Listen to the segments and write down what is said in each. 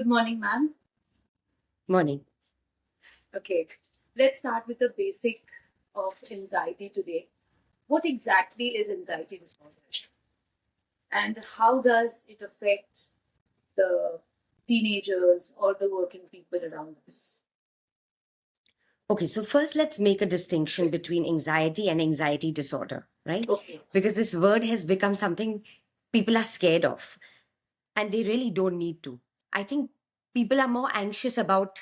Good morning, ma'am. Morning. Okay, let's start with the basic of anxiety today. What exactly is anxiety disorder? And how does it affect the teenagers or the working people around us? Okay, so first let's make a distinction between anxiety and anxiety disorder, right? Okay. Because this word has become something people are scared of, and they really don't need to. I think people are more anxious about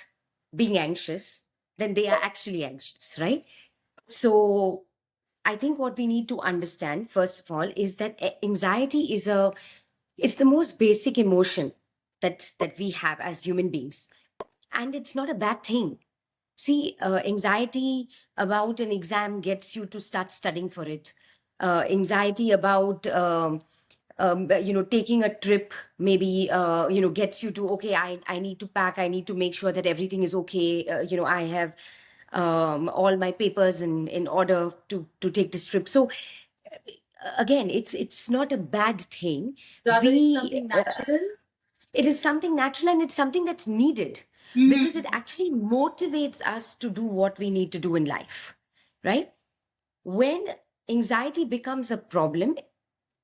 being anxious than they are actually anxious, right? So I think what we need to understand, first of all, is that anxiety is it's the most basic emotion that we have as human beings. And it's not a bad thing. See, anxiety about an exam gets you to start studying for it. Anxiety about taking a trip maybe gets you to, okay, I need to pack, I need to make sure that everything is okay. I have all my papers in order to take this trip. So again, it's not a bad thing. Rather, it's We something natural. It is something natural, and it's something that's needed because it actually motivates us to do what we need to do in life, right? When anxiety becomes a problem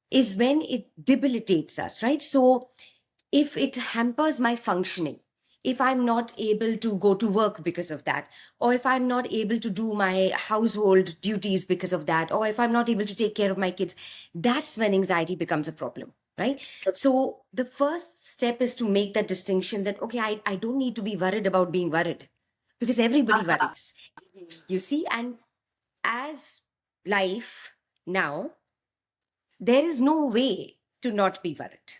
is when it debilitates us, right? So if it hampers my functioning, if I'm not able to go to work because of that, or if I'm not able to do my household duties because of that, or if I'm not able to take care of my kids, that's when anxiety becomes a problem, right? So the first step is to make that distinction that, okay, I don't need to be worried about being worried because everybody worries, you see. And as life now, there is no way to not be worried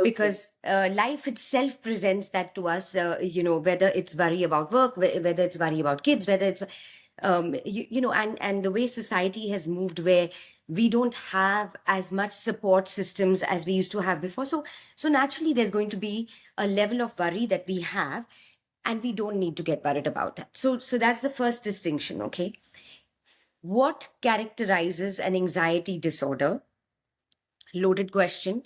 because life itself presents that to us, whether it's worry about work, whether it's worry about kids, whether it's and the way society has moved, where we don't have as much support systems as we used to have before. So naturally there's going to be a level of worry that we have, and we don't need to get worried about that. So that's the first distinction. Okay, what characterizes an anxiety disorder? Loaded question.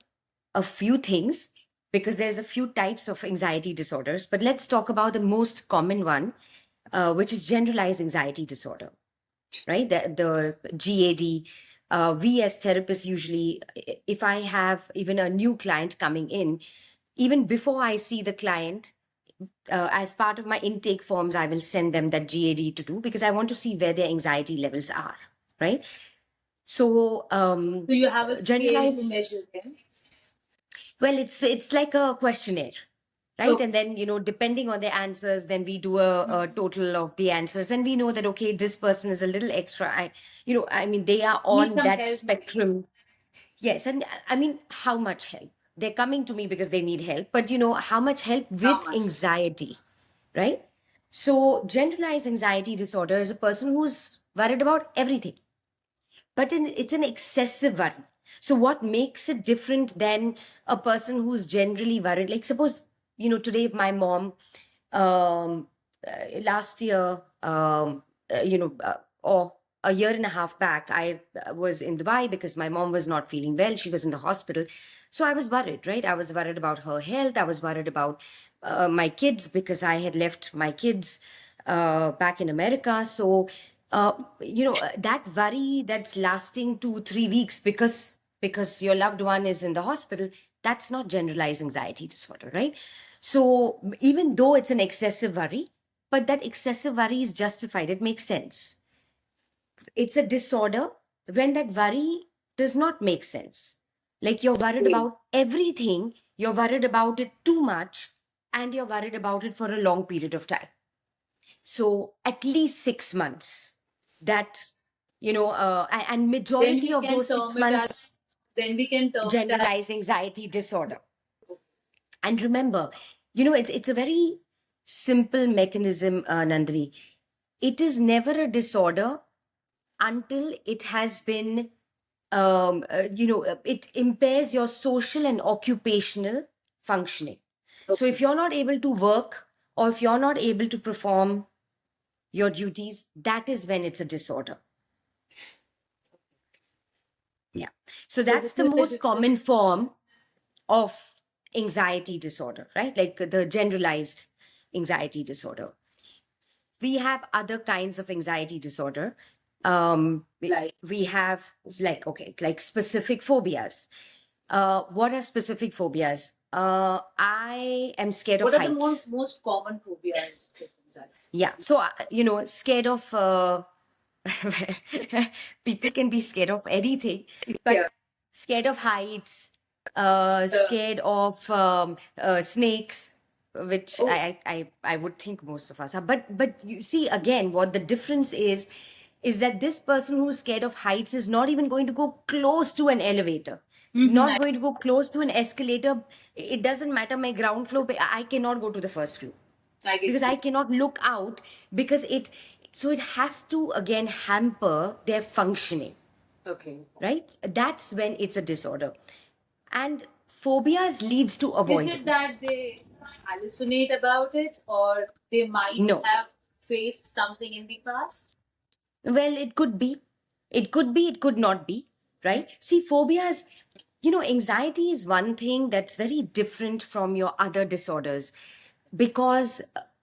A few things, because there's a few types of anxiety disorders, but let's talk about the most common one, which is generalized anxiety disorder, right? The GAD. We as therapists usually, if I have even a new client coming in, even before I see the client, as part of my intake forms, I will send them that GAD to do because I want to see where their anxiety levels are, right? So, So you have a scale to generalized, measure them. well, it's like a questionnaire, right? Okay. And then, depending on the answers, then we do a total of the answers, and we know that, okay, this person is a little extra. I mean, they are Need on some that help. spectrum. Yes, and I mean, how much help? They're coming to me because they need help, but how much help How with much? anxiety, right? So, generalized anxiety disorder is a person who's worried about everything, but it's an excessive worry. So what makes it different than a person who's generally worried? Like, suppose, today if my mom, last year, or a year and a half back, I was in Dubai because my mom was not feeling well. She was in the hospital. So I was worried, right? I was worried about her health. I was worried about my kids because I had left my kids back in America. So, that worry that's lasting 2 3 weeks because your loved one is in the hospital, that's not generalized anxiety disorder, right? So even though it's an excessive worry, but that excessive worry is justified, it makes sense. It's a disorder when that worry does not make sense. Like you're worried about everything, you're worried about it too much, and you're worried about it for a long period of time. So at least 6 months. That, and Then majority we of can those term six it as. months, Then we can term it as. generalized anxiety disorder. And remember, it's a very simple mechanism, Nandini. It is never a disorder until it has been, it impairs your social and occupational functioning. So if you're not able to work, or if you're not able to perform your duties, that is when it's a disorder. Yeah. So So that's this the is the most difference. common form of anxiety disorder, right? Like the generalized anxiety disorder. We have other kinds of anxiety disorder. Like, We have like, okay, like specific phobias. What are specific phobias? I am scared of what are the most heights. most common phobias with anxiety? Yeah. So, scared of, people can be scared of anything, but Yeah. scared of heights, Uh, scared of snakes, which oh, I would think most of us are. But you see, again, what the difference is that this person who's scared of heights is not even going to go close to an elevator, mhm, not going to go close to an escalator. It doesn't matter my ground floor, but I cannot go to the first floor I because get I you. cannot look out because it has to again hamper their functioning, Okay. right? That's when it's a disorder. And phobias leads to Is it that avoidance. they hallucinate about it, or they might No. have faced something in the past? Well, it could be. It could not be, right? See, phobias, anxiety is one thing that's very different from your other disorders because,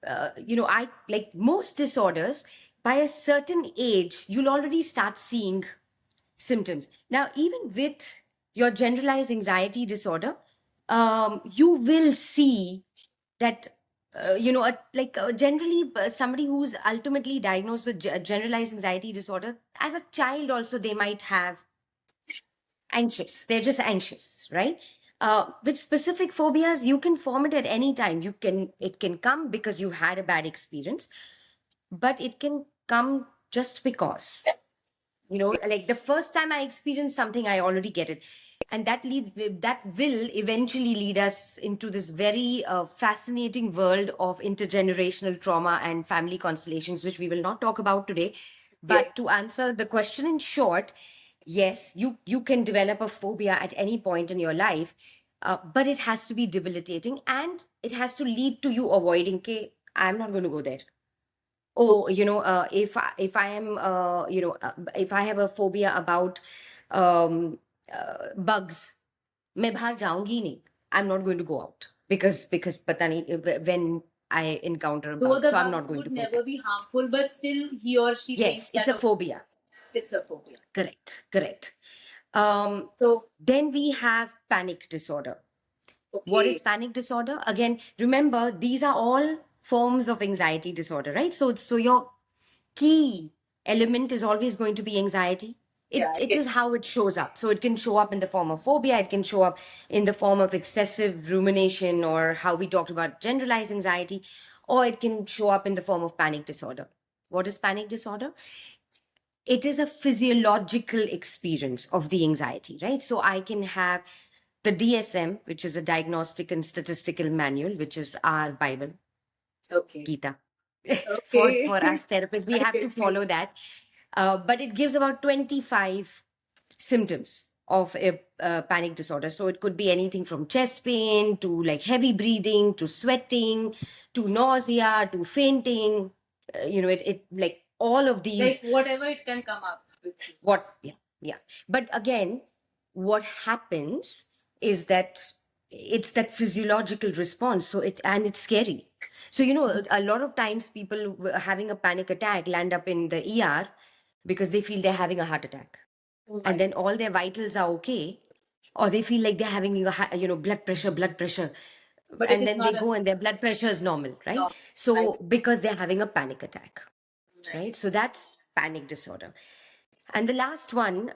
I like most disorders, by a certain age, you'll already start seeing symptoms. Now, even with your generalized anxiety disorder, you will see that generally somebody who's ultimately diagnosed with generalized anxiety disorder as a child also they might have anxious, they're just anxious, right? With specific phobias you can form it at any time. It can come because you've had a bad experience, but it can come just because, like the first time I experience something I already get it, and that will eventually lead us into this very fascinating world of intergenerational trauma and family constellations, which we will not talk about today. Okay. But to answer the question in short, yes, you can develop a phobia at any point in your life, but it has to be debilitating and it has to lead to you avoiding, okay, I'm not going to go there. Oh, if I am, if I have a phobia about bugs, मैं बाहर जाऊंगी नहीं. I'm not going to go out because पता नहीं when I encounter a Though bug, the so I'm bug not going would to go never there. be harmful, but still he or she thinks Yes, it's that a okay, phobia. it's a phobia. Correct, correct. Um, So, then we have panic disorder. What is okay. panic disorder? Again, remember these are all forms of anxiety disorder, right? So your key element is always going to be anxiety. Yeah, I It get is how it shows up. So it can show up in the form of phobia, it can show up in the form of excessive rumination, or how we talked about generalized anxiety, or it can show up in the form of panic disorder. What is panic disorder? It is a physiological experience of the anxiety, right? So I can have the DSM, which is a diagnostic and statistical manual, which is our Bible, okay. Gita. For Okay. us therapists, we I have to get you. follow that. But it gives about 25 symptoms of a panic disorder. So it could be anything from chest pain to like heavy breathing to sweating to nausea to fainting. It like all of Like these. whatever it can come up with you. Yeah. But again, what happens is that it's that physiological response. So it's scary. So, a lot of times people having a panic attack land up in the ER because they feel they're having a heart attack. Oh And my. then all their vitals are okay, or they feel like they're having blood pressure. But it And is then they not a go and their blood pressure is normal, right? no. I So, because they're having a panic attack, I right? get So that's panic disorder. And the last one,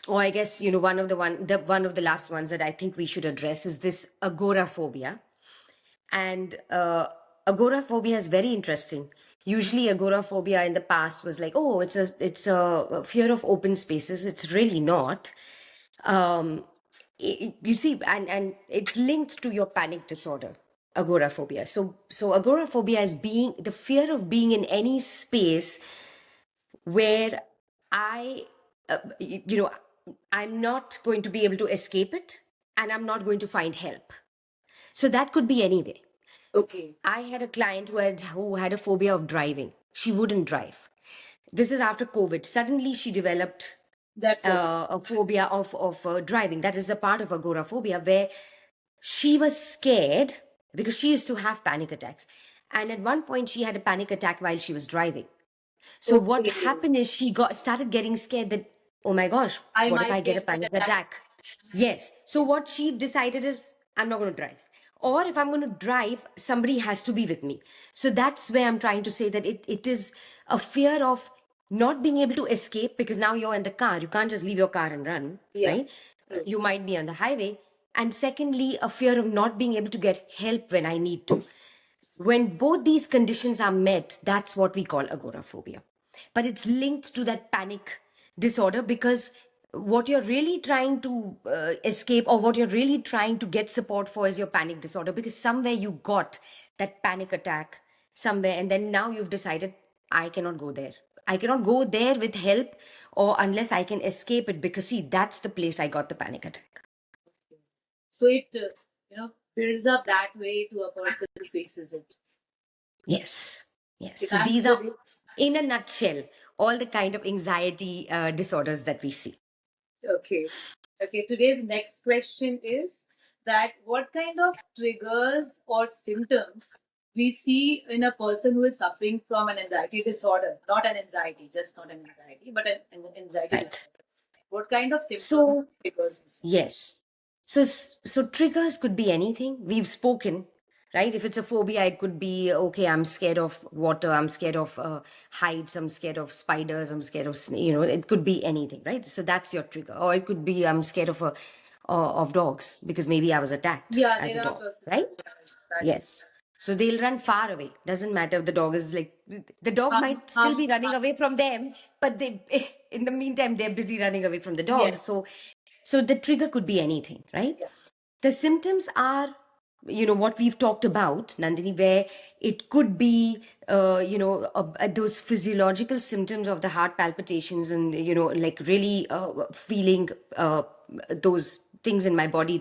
or I guess one of the last ones that I think we should address is this agoraphobia. And agoraphobia is very interesting. Usually, agoraphobia in the past was like, oh, it's a fear of open spaces. It's really not. Um, you see, and it's linked to your panic disorder, agoraphobia. So agoraphobia is being the fear of being in any space where I, I'm not going to be able to escape it and I'm not going to find help. So that could be anywhere. okay. I had a client who had a phobia of driving. She wouldn't drive. This is after COVID. Suddenly she developed That phobia. a phobia of driving. That is a part of agoraphobia where she was scared because she used to have panic attacks. And at one point, she had a panic attack while she was driving. So what Okay. happened is she got started getting scared that, oh my gosh, I what if I might get a get an panic attack. attack? Yes. So what she decided is, I'm not going to drive. Or if I'm going to drive, somebody has to be with me. So that's where I'm trying to say that it is a fear of not being able to escape, because now you're in the car. You can't just leave your car and run, Yeah. right? True. You might be on the highway. And secondly, a fear of not being able to get help when I need to. When both these conditions are met, that's what we call agoraphobia. But it's linked to that panic disorder, because what you're really trying to escape, or what you're really trying to get support for, is your panic disorder, because somewhere you got that panic attack somewhere, and then now you've decided, I cannot go there. I cannot go there with help, or unless I can escape it, because see, that's the place I got the panic attack. So it builds up that way to a person who faces it. Yes. Yes. Okay, So that's these are, good. in a nutshell, all the kind of anxiety disorders that we see. Okay. Okay. Today's next question is that what kind of triggers or symptoms we see in a person who is suffering from an anxiety disorder, not an anxiety, just not an anxiety, but an anxiety Right. disorder. What kind of symptoms So, triggers we see? yes. So triggers could be anything. We've spoken, right? If it's a phobia, it could be, okay, I'm scared of water, I'm scared of heights, I'm scared of spiders, I'm scared of it could be anything, right? So that's your trigger. Or it could be, I'm scared of dogs, because maybe I was attacked Yeah, as a there are dog, persons right? who have that. Yes. So they'll run far away. Doesn't matter if the dog is like, the dog Um, might still um, be running away from them, but they, in the meantime, they're busy running away from the dog. yes. So the trigger could be anything, right? Yeah. The symptoms are, what we've talked about, Nandini, where it could be, those physiological symptoms of the heart palpitations, and, like really feeling those things in my body.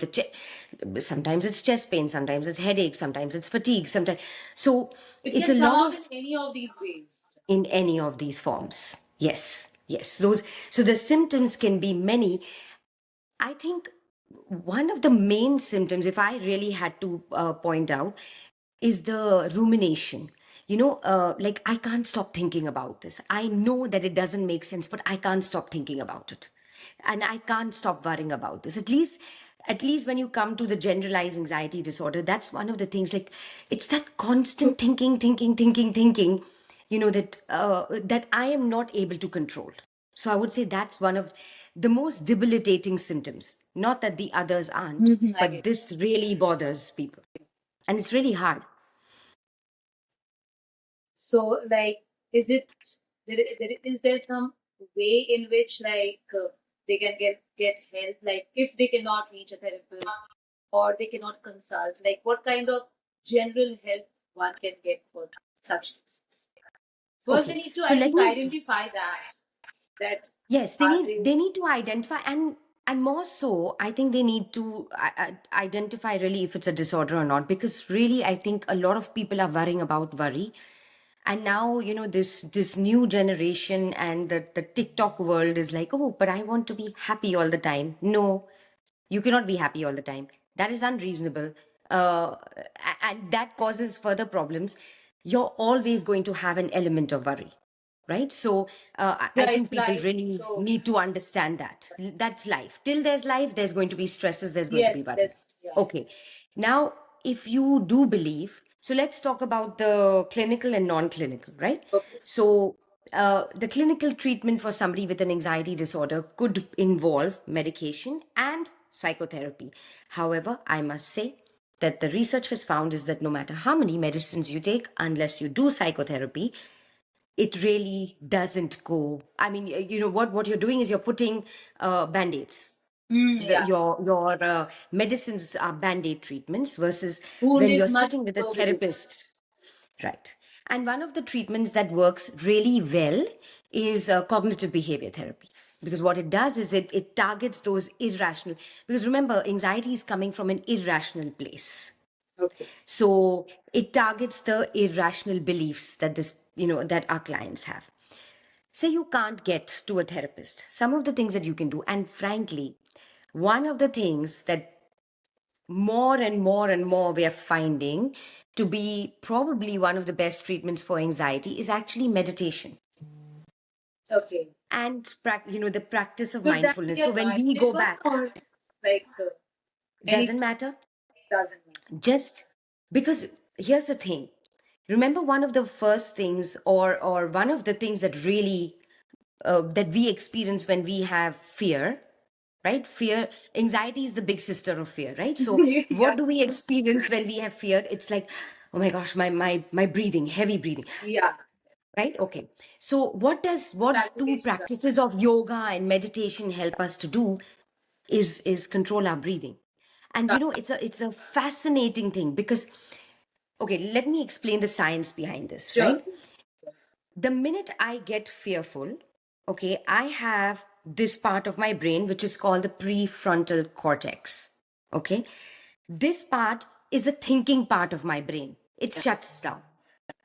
Sometimes it's chest pain, sometimes it's headache, sometimes it's fatigue, sometimes. So It it's a can come lot out of, in any of these ways. in any of these forms. Yes, yes. So the symptoms can be many. I think one of the main symptoms, if I really had to point out, is the rumination. Like, I can't stop thinking about this. I know that it doesn't make sense, but I can't stop thinking about it. And I can't stop worrying about this. At least when you come to the generalized anxiety disorder, that's one of the things, like, it's that constant thinking, thinking, thinking, thinking, that I am not able to control. So I would say that's one of the most debilitating symptoms. Not that the others aren't, I but get. this really bothers people. And it's really hard. So, like, is it is there some way in which they can get help? Like, if they cannot reach a therapist or they cannot consult, like, what kind of general help one can get for such cases? First, they Okay. need to, So I let think, me, identify that yes, they are need they. they need to identify, and more so, I think they need to identify really if it's a disorder or not, because really I think a lot of people are worrying about worry. And now, this new generation and the TikTok world is like, oh, but I want to be happy all the time. No, you cannot be happy all the time. That is unreasonable. And that causes further problems. You're always going to have an element of worry, right? So I Yeah, think it's people like, really so. need to understand that. That's life. Till there's life, there's going to be stresses, there's going to be Yes, worry. that's, yeah. Okay. Now, if you do believe, so let's talk about the clinical and non clinical, right? Okay. So, the clinical treatment for somebody with an anxiety disorder could involve medication and psychotherapy. However, I must say that the research has found is that no matter how many medicines you take, unless you do psychotherapy, it really doesn't go. I mean, what you're doing is you're putting band-aids. Yeah. Your medicines are band-aid treatments, versus Wound when is you're much sitting with a so big. therapist. Right. And one of the treatments that works really well is cognitive behavior therapy. Because what it does is it targets those irrational, because remember, anxiety is coming from an irrational place. Okay. So it targets the irrational beliefs that our clients have. Say you can't get to a therapist. Some of the things that you can do, and frankly, one of the things that more and more and more we are finding to be probably one of the best treatments for anxiety is actually meditation Okay. and the practice of Should that mindfulness. be a So when we guided go one back, or like any doesn't matter. doesn't matter? Just because here's the thing. Remember one of the first things or one of the things that really that we experience when we have fear, right? Fear, anxiety is the big sister of fear, right? So Yeah. what do we experience when we have fear? It's like, oh my gosh, my breathing, heavy breathing, Yeah. right? Okay. So what do Palpitation. Right. practices of yoga and meditation help us to do is control our breathing. And it's a fascinating thing because okay, let me explain the science behind this, Sure, right? please. The minute I get fearful, okay, I have this part of my brain which is called the prefrontal cortex. Okay. This part is the thinking part of my brain. It shuts down,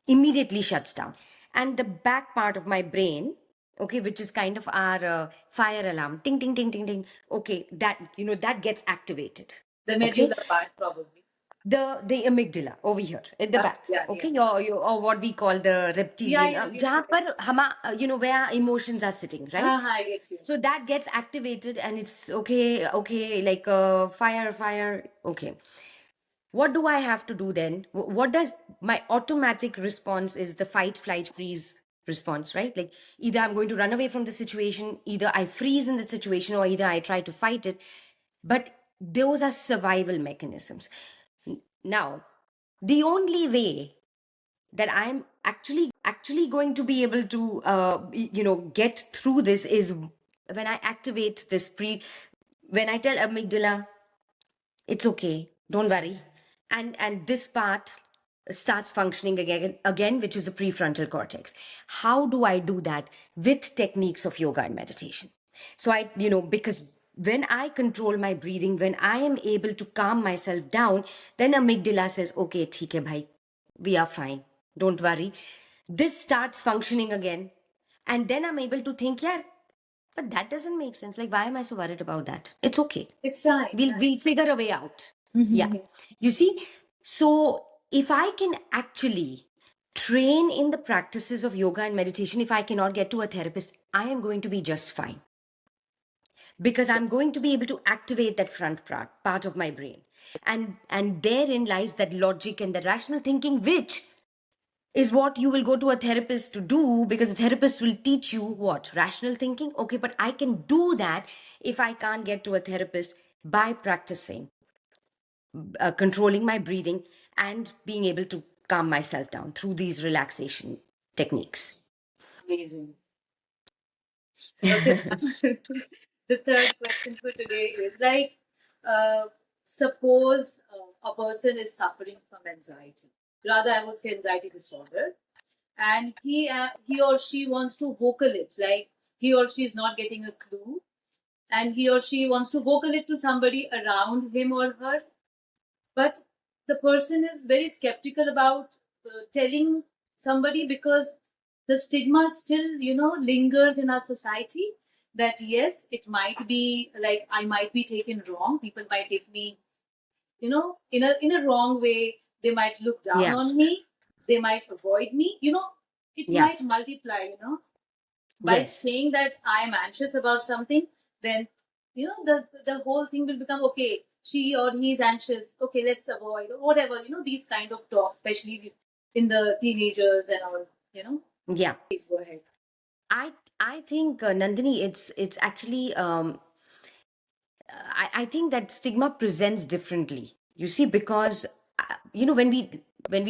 immediately shuts down. And the back part of my brain, okay, which is kind of our fire alarm, ting, ting, ting, ting, ting. Okay, that gets activated. The Okay, medulla part probably. the amygdala over here at the back, Yeah, yeah. okay, or what we call the Yeah, reptilian, yeah, yeah. jahan par where our emotions are sitting, right? I get you. So that gets activated and it's okay, like fire, okay. What do I have to do then? What does my automatic response is the fight, flight, freeze response, right? Like either I'm going to run away from the situation, either I freeze in the situation, or either I try to fight it. But those are survival mechanisms. Now, the only way that I'm actually going to be able to, get through this is when I activate when I tell amygdala, it's okay, don't worry, and this part starts functioning again, which is the prefrontal cortex. How do I do that? With techniques of yoga and meditation. So because when I control my breathing, when I am able to calm myself down, then amygdala says, okay, theek hai bhai, we are fine, don't worry. This starts functioning again, and then I'm able to think, yeah, but that doesn't make sense. Like, why am I so worried about that? It's okay. It's fine. We'll figure a way out. Yeah. Mhm. You see, so if I can actually train in the practices of yoga and meditation, if I cannot get to a therapist, I am going to be just fine because I'm going to be able to activate that front part of my brain. And therein lies that logic and the rational thinking, which is what you will go to a therapist to do, because a therapist will teach you what? Rational thinking. Okay, but I can do that if I can't get to a therapist by practicing, controlling my breathing and being able to calm myself down through these relaxation techniques. Amazing. Okay. The third question for today is like, uh, suppose a person is suffering from anxiety. Rather, I would say anxiety disorder, and he or she wants to vocal it. Like he or she is not getting a clue, and he or she wants to vocal it to somebody around him or her, but the person is very skeptical about telling somebody because the stigma still lingers in our society, that yes, it might be like I might be taken wrong, people might take me in a wrong way, they might look down Yeah. on me, they might avoid me, it Yeah. might multiply, by Yes. saying that I am anxious about something, then the whole thing will become okay. She or he is anxious. Okay, let's avoid or whatever. These kind of talks, especially in the teenagers and all. Yeah. Please go ahead. I think Nandini, it's actually I think that stigma presents differently. You see, because when we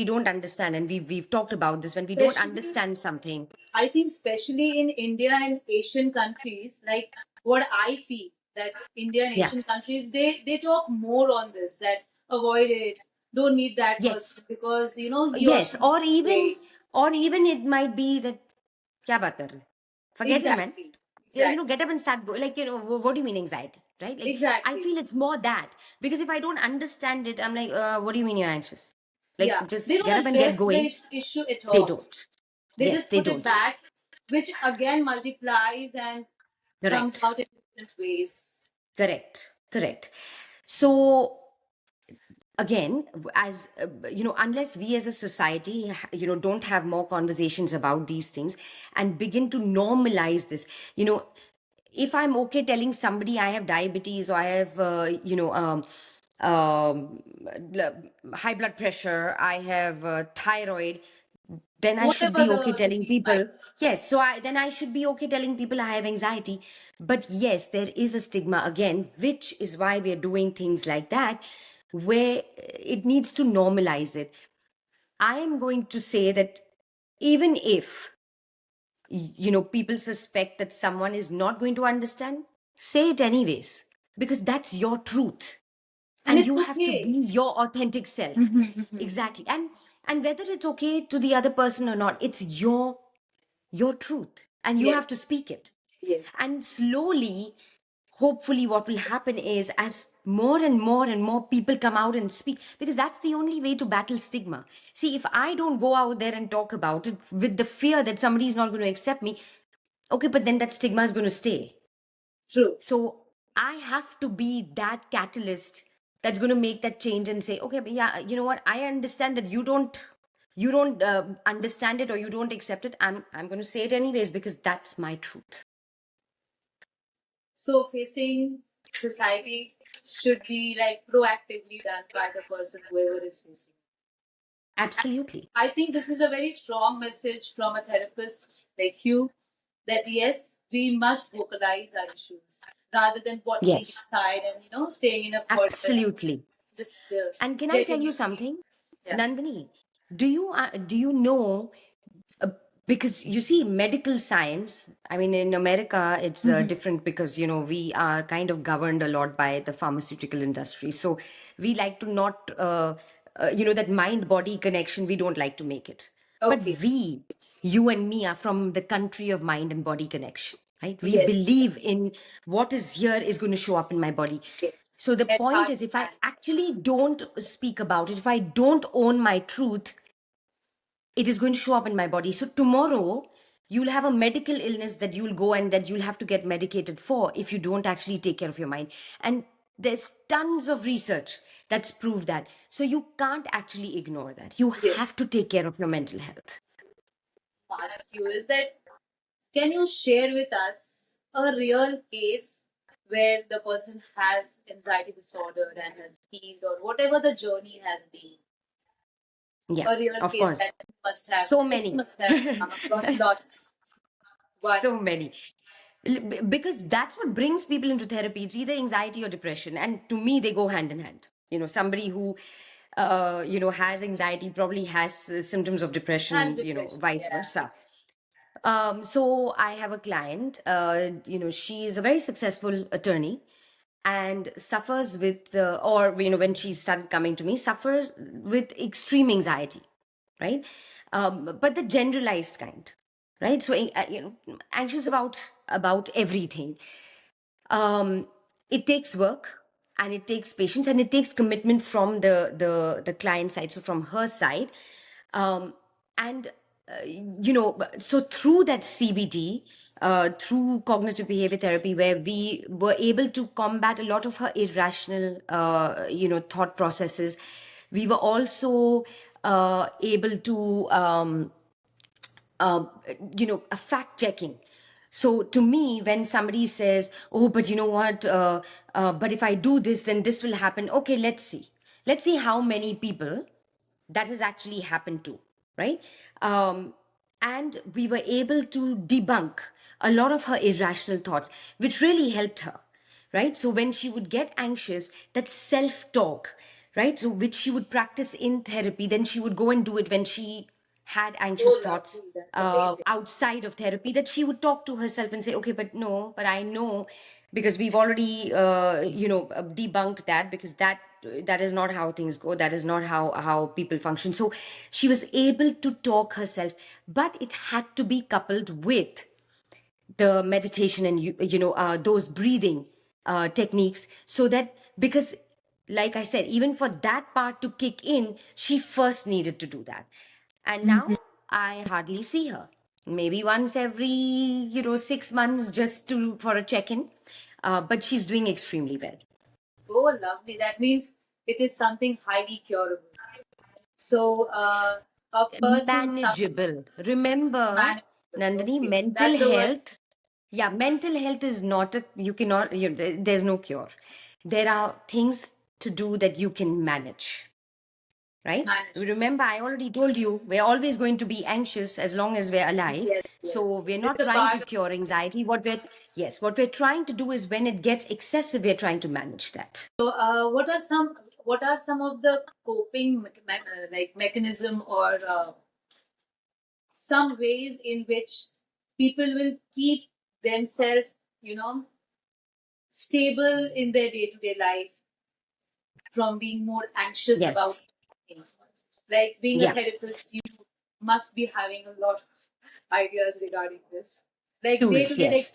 don't understand, and we've talked about this, when we don't Especially, understand something. I think, especially in India and Asian countries, like what I feel that India and Yeah. Asian countries, they talk more on this, that avoid it, don't meet that person Yes. because he or Yes. she Or even way. or even it might be that kya baat kar rahe ho? Forget it, man. Exactly, Yeah, exactly, get up and start like what do you mean anxiety, right? Like I exactly. feel it's more that, because if I don't understand it, I'm like, what do you mean you're anxious? Like Yeah, they just don't get up and get address going. the issue at They all. don't. They Yes, just they put it don't. back, which again multiplies and comes Correct. out in different ways. Correct. So again, as unless we as a society don't have more conversations about these things and begin to normalize this, if I'm okay telling somebody I have diabetes or I have um, high blood pressure, I have thyroid, then I should Whatever be okay the telling disease might people. Yes, so I should be okay telling people I have anxiety. But yes, there is a stigma again, which is why we're doing things like that, where it needs to normalize it. I am going to say that even if people suspect that someone is not going to understand, say it anyways, because that's your truth, and and it's you have to be okay. your authentic self. Exactly. And whether it's okay to the other person or not, it's your truth, and you Yes, have to speak it. yes. And slowly, hopefully, what will happen is, as more and more and more people come out and speak, because that's the only way to battle stigma. See, if I don't go out there and talk about it with the fear that somebody is not going to accept me, okay, but then that stigma is going to stay. True. So I have to be that catalyst that's going to make that change and say, okay, but yeah, you know what? I understand that you don't understand it or you don't accept it. I'm going to say it anyways because that's my truth. So facing society should be like proactively done by the person whoever is facing. Absolutely. I think this is a very strong message from a therapist like you, that yes, we must vocalize our issues rather than bottling Yes. inside and staying in a corner and Absolutely. just And can I tell letting you it be. something, Yeah. Nandini? Do you know? uh, because you see, medical science. I mean, in America, it's Mhm. different because we are kind of governed a lot by the pharmaceutical industry. So we like to not, that mind-body connection. We don't like to make it. But Okay. you and me, are from the country of mind and body connection, right? We Yes. believe in what is here is going to show up in my body. Yes. So the Head, point heart, is, if I hand. actually don't speak about it, if I don't own my truth, it is going to show up in my body. So tomorrow, you'll have a medical illness that you'll go and that you'll have to get medicated for if you don't actually take care of your mind. And there's tons of research that's proved that. So you can't actually ignore that. You Yes. have to take care of your mental health. Ask you is that, can you share with us a real case where the person has anxiety disorder and has healed, or whatever the journey has been? Yeah, A real of case that course. you So many. must have come across lots. One. So many. Because that's what brings people into therapy. It's either anxiety or depression, and to me they go hand in hand. Somebody who has anxiety probably has symptoms of Has depression, depression. vice Yeah. versa. So I have a client, she is a very successful attorney and suffers with or when she started coming to me, suffers with extreme anxiety, right? But the generalized kind, right? So anxious about everything. um, it takes work, and it takes patience, and it takes commitment from the client side, so from her side. And so through that CBT, through cognitive behavior therapy, where we were able to combat a lot of her irrational thought processes, we were also able to uh, a fact checking. So to me, when somebody says, "Oh, but you know what? But if I do this, then this will happen." Okay, let's see. Let's see how many people that has actually happened to, right? And we were able to debunk a lot of her irrational thoughts, which really helped her, right? So when she would get anxious, that self talk, right? So which she would practice in therapy, then she would go and do it when she had anxious Oh, thoughts lovely. That's amazing. outside of therapy, that she would talk to herself and say, okay, but no, but I know, because we've already debunked that, because that is not how things go, that is not how people function. So she was able to talk herself, but it had to be coupled with the meditation and those breathing techniques, so that, because like I said, even for that part to kick in, she first needed to do that. And now Mhm. I hardly see her, maybe once every 6 months, just to for a check-in. But she's doing extremely well. Oh, lovely. That means it is something highly curable. So a person suffering Manageable. Remember, Nandini, okay, mental that's the word. health. Yeah, mental health is not a, you cannot, there's no cure. There are things to do that you can manage, right? Manage. Remember, I already told you, we're always going to be anxious as long as we're alive. Yes, yes, So we're yes. not It's a trying part to of. cure anxiety. What we're trying to do is when it gets excessive, we're trying to manage that. So, what are some of the coping like mechanism or some ways in which people will keep themselves, you know, stable in their day-to-day life from being more anxious about Yes. things. Like being a Yeah. therapist, you must be having a lot of ideas regarding this. Like day to Tools. day, like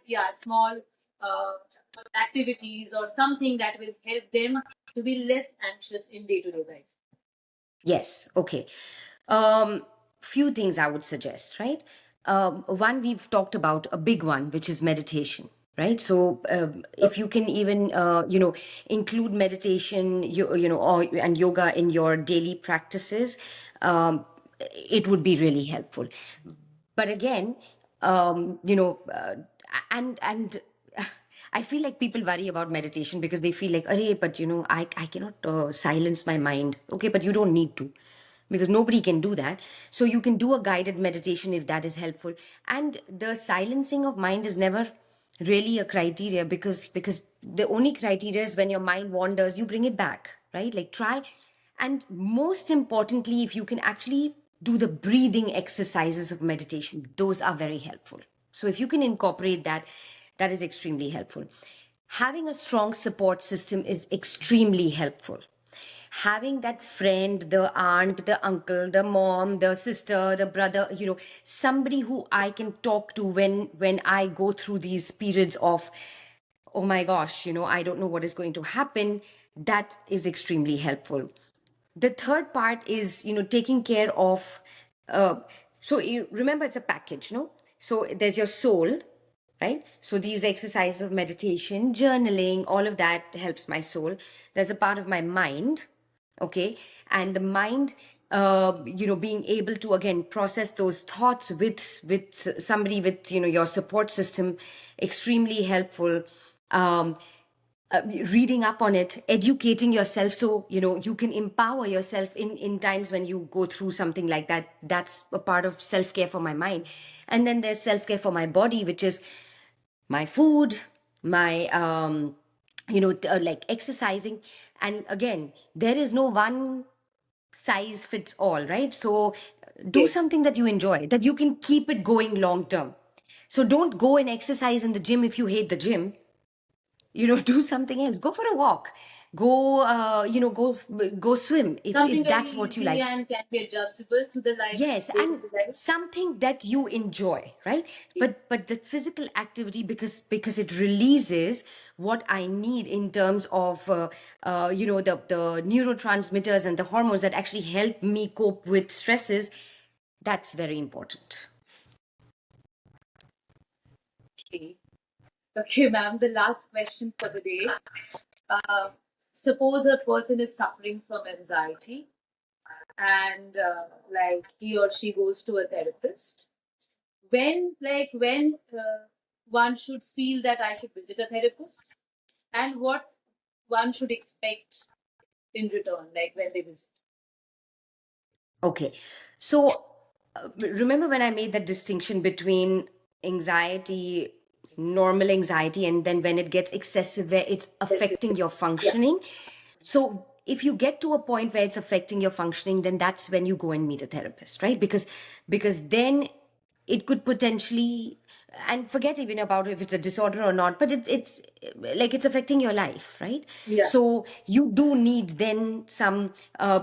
Yes. small uh, activities or something that will help them to be less anxious in day to day life. Yes. Okay. Few things I would suggest, right? One, we've talked about a big one, which is meditation, right? So if you can even include meditation, and yoga in your daily practices, it would be really helpful. But again, and I feel like people worry about meditation because they feel like, "Arey, but I cannot silence my mind." Okay, but you don't need to, because nobody can do that. So you can do a guided meditation if that is helpful. And the silencing of mind is never really a criteria, because the only criteria is when your mind wanders, you bring it back, right? Like try, and most importantly, if you can actually do the breathing exercises of meditation, those are very helpful. So if you can incorporate that, that is extremely helpful. Having a strong support system is extremely helpful. Having that friend, the aunt, the uncle, the mom, the sister, the brother, somebody who I can talk to when I go through these periods of, oh my gosh, I don't know what is going to happen, that is extremely helpful. The third part is taking care of, uh, so you remember, it's a package, no? So there's your soul, right? So these exercises of meditation, journaling, all of that helps my soul. There's a part of my mind, okay? And the mind, being able to again process those thoughts with somebody, with your support system, extremely helpful. um, Reading up on it, educating yourself, so you can empower yourself in times when you go through something like that. That's a part of self-care for my mind. And then there's self-care for my body, which is my food, my like exercising. And again, there is no one size fits all, right? So do Yes. something that you enjoy, that you can keep it going long term. So don't go and exercise in the gym if you hate the gym. Do something else, go for a walk, go go swim Something if very that's what you easy like. and can be adjustable to the life, Yes, day to and day life. something that you enjoy, right? But the physical activity, because it releases what I need in terms of the neurotransmitters and the hormones that actually help me cope with stresses. That's very important. Okay. Okay, ma'am. The last question for the day. Uh, Suppose a person is suffering from anxiety and like he or she goes to a therapist. When one should feel that I should visit a therapist, and what one should expect in return, like when they visit. Okay. So remember when I made that distinction between anxiety, normal anxiety, and then when it gets excessive, where it's affecting your Yeah. functioning? So if you get to a point where it's affecting your functioning, then that's when you go and meet a therapist, right? Because then it could potentially, and forget even about if it's a disorder or not, but it's like it's affecting your life, right? Yeah. So you do need then some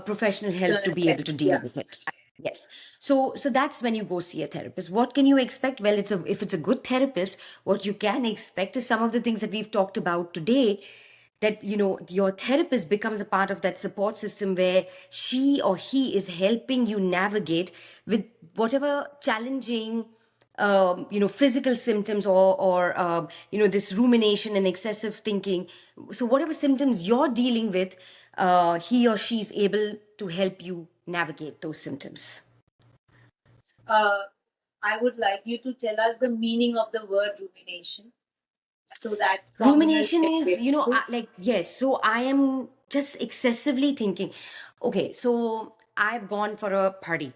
professional help to Return be effect. able to deal Yeah. with it. Yes. So that's when you go see a therapist. What can you expect? Well, if it's a good therapist, what you can expect is some of the things that we've talked about today, that your therapist becomes a part of that support system where she or he is helping you navigate with whatever challenging physical symptoms or this rumination and excessive thinking. So whatever symptoms you're dealing with, he or she is able to help you navigate those symptoms. I would like you to tell us the meaning of the word rumination so that commoners Rumination can is, get it. yes, so I am just excessively thinking. Okay, so I've gone for a party.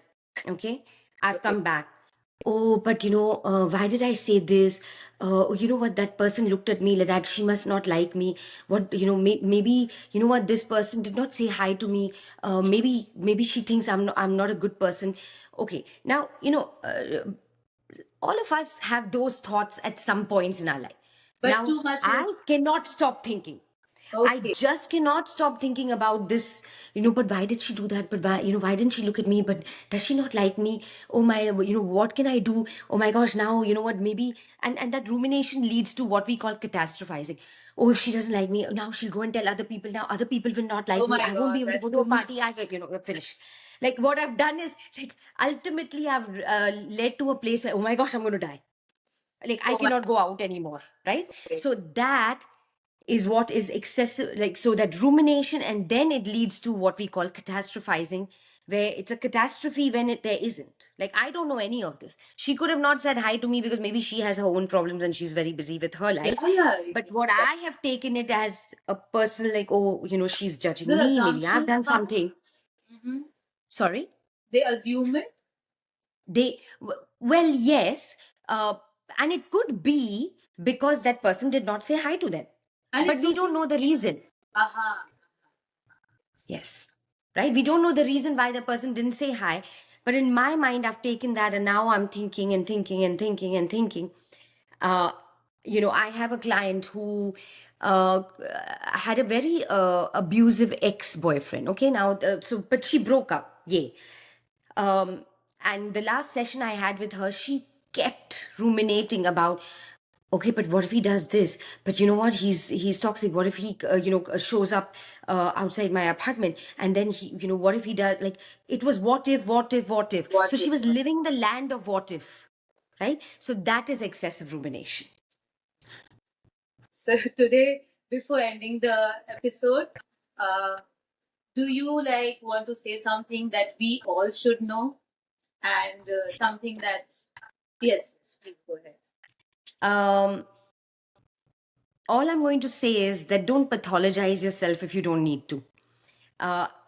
Okay, I've Okay. come back. Oh, but why did I say this? You know what? That person looked at me like that. She must not like me. What, maybe, what? This person did not say hi to me. Maybe she thinks I'm not a good person. Okay, now, all of us have those thoughts at some points in our life. But Now, too much I is cannot stop thinking. I okay. just cannot stop thinking about this, but why did she do that? But why didn't she look at me? But does she not like me? Oh my, what can I do? Oh my gosh, now, what, maybe, and that rumination leads to what we call catastrophizing. Oh, if she doesn't like me, now she'll go and tell other people. Now other people will not like Oh me. my I won't be God, able to that's go to too a much. party. Finished. Like what I've done is, like, ultimately I've led to a place where, oh my gosh, I'm going to die. Like I Oh my cannot go out anymore, right? God. So that is what is excessive, like, so that rumination, and then it leads to what we call catastrophizing, where it's a catastrophe when there isn't. Like, I don't know any of this. She could have not said hi to me because maybe she has her own problems and she's very busy with her Yeah, life. yeah. But what I have taken it as a personal, like, oh, she's judging The me, maybe I've assumptions done come. something. Mhm. Sorry. They assume it. Well, yes, and it could be because that person did not say hi to them, And but it's we okay. don't know the reason. Aha. Yes, right, we don't know the reason why the person didn't say hi, but in my mind I've taken that, and now I'm thinking and thinking and thinking and thinking. uh, I have a client who uh, had a very abusive ex-boyfriend. Okay, now, but she broke up. Yay. And the last session I had with her, she kept ruminating about, okay, but what if he does this? But you know what? He's toxic. What if he, shows up outside my apartment, and then he, what if he does? Like, it was what if, what if, what if. What So she if? was living the land of what if, right? So that is excessive rumination. So today, before ending the episode, uh, do you like want to say something that we all should know, and something that yes, please go ahead. Um, all I'm going to say is that don't pathologize yourself if you don't need to.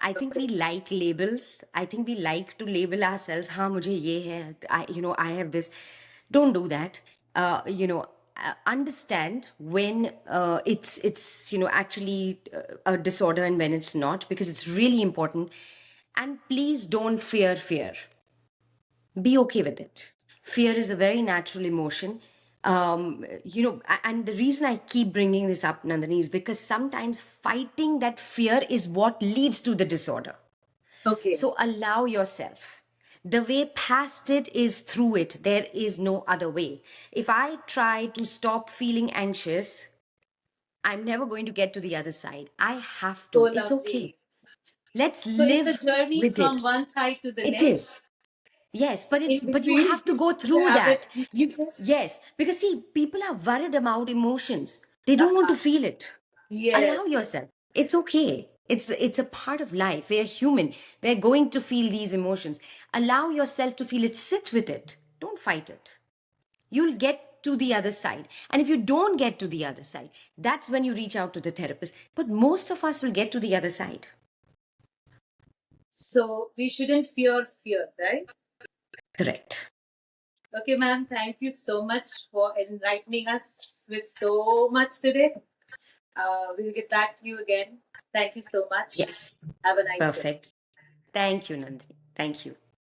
I think we like labels. I think we like to label ourselves. हाँ मुझे ये है. I have this. Don't do that. Understand when it's actually a disorder and when it's not, because it's really important. And please don't fear. Be okay with it. Fear is a very natural emotion. And the reason I keep bringing this up, Nandini, is because sometimes fighting that fear is what leads to the disorder. Okay. So allow yourself. The way past it is through it. There is no other way. If I try to stop feeling anxious, I'm never going to get to the other side. I have So to. It's okay. lovely. Let's So it's a live journey with from it. one side to the It next. is. Yes, but In you between, have to go you through have it that. anxiousness. Yes, because see, people are worried about emotions. They don't want to Uh-huh. feel it. Allow Yes. yourself. It's okay. It's a part of life. We're human. We're going to feel these emotions. Allow yourself to feel it. Sit with it. Don't fight it. You'll get to the other side. And if you don't get to the other side, that's when you reach out to the therapist. But most of us will get to the other side. So we shouldn't fear, right? Correct. Okay, ma'am. Thank you so much for enlightening us with so much today. We'll get back to you again. Thank you so much. Yes. Have a nice day. Perfect. Thank you, Nandini. Thank you.